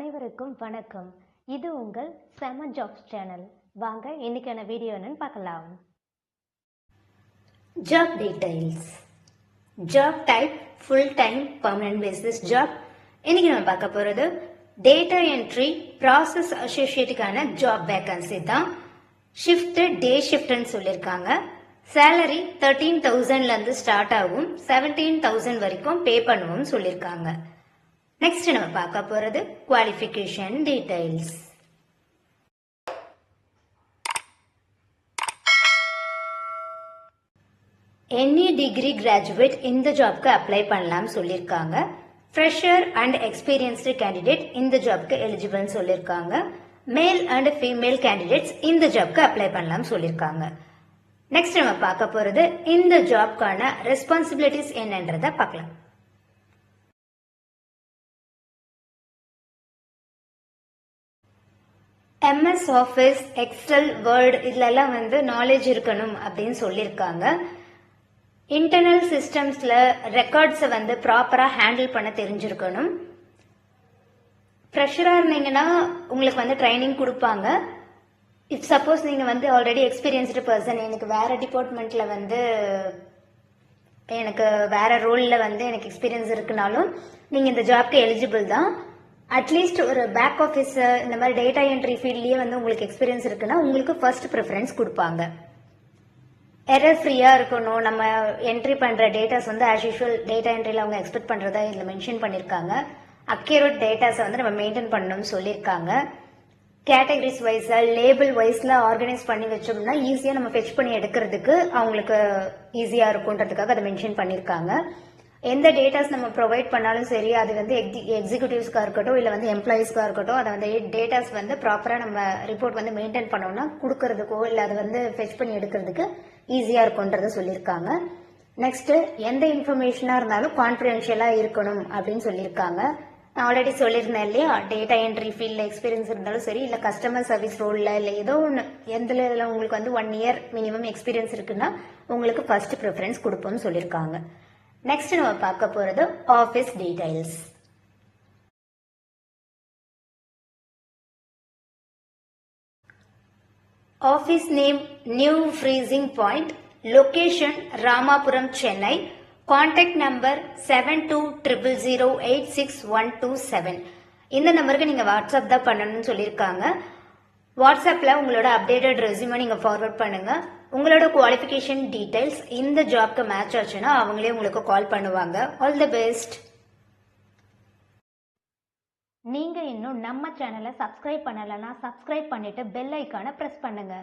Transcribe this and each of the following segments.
அனைவருக்கும் வணக்கம். இது உங்கள் செம ஜாப்ஸ் சேனல். வாங்க இன்னைக்கான வீடியோ என்னன்னு பார்க்கலாம். Job details. Job type full time permanent basis job. இன்னைக்கு நம்ம பார்க்க போறது டேட்டா என்ட்ரி ப்ராசஸ் அசோசியேட்டுக்கான ஜாப் வேகன்சி தான். ஷிஃப்ட் டே ஷிஃப்ட்னு சொல்லியிருக்காங்க. சேலரி 13,000ல இருந்து ஸ்டார்ட் ஆகும், 17,000 வரைக்கும் பே பண்ணுவோம் சொல்லியிருக்காங்க. நெக்ஸ்ட் நம்ம பார்க்க போறது qualification details. Any degree graduate இந்த ஜாப்க்கு அப்ளை பண்ணலாம் சொல்லியிருக்காங்க. ஃப்ரெஷர் அண்ட் எக்ஸ்பீரியன்ஸ்டு கேண்டிடேட் இந்த ஜாப்க்கு எலிஜிபிள் சொல்லியிருக்காங்க. மேல் அண்ட் ஃபீமேல் கேண்டிடேட்ஸ் இந்த ஜாப்க்கு அப்ளை பண்ணலாம் சொல்லியிருக்காங்க. நெக்ஸ்ட் நம்ம பார்க்க போறது இந்த ஜாப்க்கான ரெஸ்பான்சிபிலிட்டிஸ் என்னன்றத பார்க்கலாம். எம்எஸ் ஆஃபீஸ், எக்ஸல், வேர்ட் இதுலெல்லாம் நாலேஜ் இருக்கணும் அப்படின்னு சொல்லியிருக்காங்க. இன்டர்னல் சிஸ்டம்ஸ்ல ரெக்கார்ட்ஸை ப்ராப்பரா ஹேண்டில் பண்ண தெரிஞ்சிருக்கணும். ஃப்ரெஷரா இருந்தீங்கன்னா உங்களுக்கு ட்ரைனிங் கொடுப்பாங்க. இஃப் சப்போஸ் நீங்க ஆல்ரெடி எக்ஸ்பீரியன்ஸ்டு பர்சன், எனக்கு வேற டிபார்ட்மெண்ட்ல எனக்கு வேற ரோல்ல எனக்கு எக்ஸ்பீரியன்ஸ் இருக்குனாலும் நீங்க இந்த ஜாப்க்கு எலிஜிபிள் தான். அட்லீஸ்ட் ஒரு பேக் ஆஃபீஸ் இந்த மாதிரி டேட்டா என்ட்ரி ஃபீல்ட்லயே உங்களுக்கு எக்ஸ்பீரியன்ஸ் இருக்குன்னா உங்களுக்கு ஃபர்ஸ்ட் ப்ரிஃபரன்ஸ் கொடுப்பாங்க. எரர் ஃப்ரீயா இருக்கணும். நம்ம என்ட்ரி பண்ற டேட்டாஸ் ஆஸ் யூஷுவல் டேட்டா என்ட்ரில அவங்க எக்ஸ்பெக்ட் பண்றதா இதுல மென்ஷன் பண்ணிருக்காங்க. அக்யூரேட் டேட்டாஸை நம்ம மெயின்டைன் பண்ணணும்னு சொல்லியிருக்காங்க. கேட்டகரிஸ் வைஸா லேபிள் வைஸ்ல ஆர்கனைஸ் பண்ணி வச்சோம்னா ஈஸியா நம்ம ஃபெச் பண்ணி எடுக்கிறதுக்கு அவங்களுக்கு ஈஸியா இருக்கும்ன்றதுக்காக அதை மென்ஷன் பண்ணிருக்காங்க. எந்த டேட்டாஸ் நம்ம ப்ரொவைட் பண்ணாலும் சரி, அது எக்ஸிக்யூட்டிவ்ஸ்க்கா இருக்கட்டும் இல்ல எம்ப்ளாயிஸ்க்கா இருக்கட்டும், அதை டேட்டாஸ் ப்ராப்பரா நம்ம ரிப்போர்ட் மெயின்டைன் பண்ணோம்னா கொடுக்கறதுக்கோ இல்ல அது ஃபெச் பண்ணி எடுக்கிறதுக்கு ஈஸியா இருக்கும்ன்றத சொல்லியிருக்காங்க. நெக்ஸ்ட் எந்த இன்ஃபர்மேஷனா இருந்தாலும் கான்ஃபிடென்ஷியலா இருக்கணும் அப்படின்னு சொல்லியிருக்காங்க. நான் ஆல்ரெடி சொல்லியிருந்தேன் இல்லையா, டேட்டா என்ட்ரி ஃபீல்ட்ல எக்ஸ்பீரியன்ஸ் இருந்தாலும் சரி இல்ல கஸ்டமர் சர்வீஸ் ரோல்ல இல்ல ஏதோ ஒன்று எந்த உங்களுக்கு 1 இயர் மினிமம் எக்ஸ்பீரியன்ஸ் இருக்குன்னா உங்களுக்கு ஃபர்ஸ்ட் ப்ரிஃபரன்ஸ் கொடுப்போம்னு சொல்லியிருக்காங்க. நெக்ஸ்ட் நம்ம பார்க்க போறது office details. Office name new freezing point, location Ramapuram, Chennai. Contact number 7200086127. இந்த நம்பருக்கு நீங்க வாட்ஸ்அப் தான் பண்ணணும்னு சொல்லியிருக்காங்க. வாட்ஸ்அப்ல உங்களோட அப்டேட்டட் ரெஸ்யூமை நீங்க ஃபார்வர்ட் பண்ணுங்க. உங்களோட குவாலிஃபிகேஷன் டீடைல்ஸ் இந்த ஜாப்க்கு மேட்ச் ஆச்சுன்னா அவங்களே உங்களுக்கு கால் பண்ணுவாங்க. All the best. நீங்க இன்னும் நம்ம சேனலை சப்ஸ்கிரைப் பண்ணலன்னா சப்ஸ்கிரைப் பண்ணிட்டு பெல் ஐக்கானை பிரஸ் பண்ணுங்க.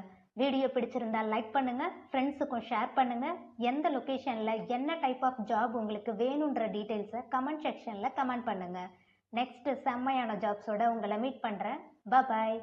வீடியோ பிடிச்சிருந்தா லைக் பண்ணுங்க, ஃப்ரெண்ட்ஸுக்கும் ஷேர் பண்ணுங்க. எந்த லொகேஷன்ல என்ன டைப் ஆஃப் ஜாப் உங்களுக்கு வேணும்ன்ற டீடைல்ஸை கமெண்ட் செக்ஷன்ல கமெண்ட் பண்ணுங்க. நெக்ஸ்ட் செம்மையான ஜாப்ஸோட உங்களை மீட் பண்றேன். பாய்.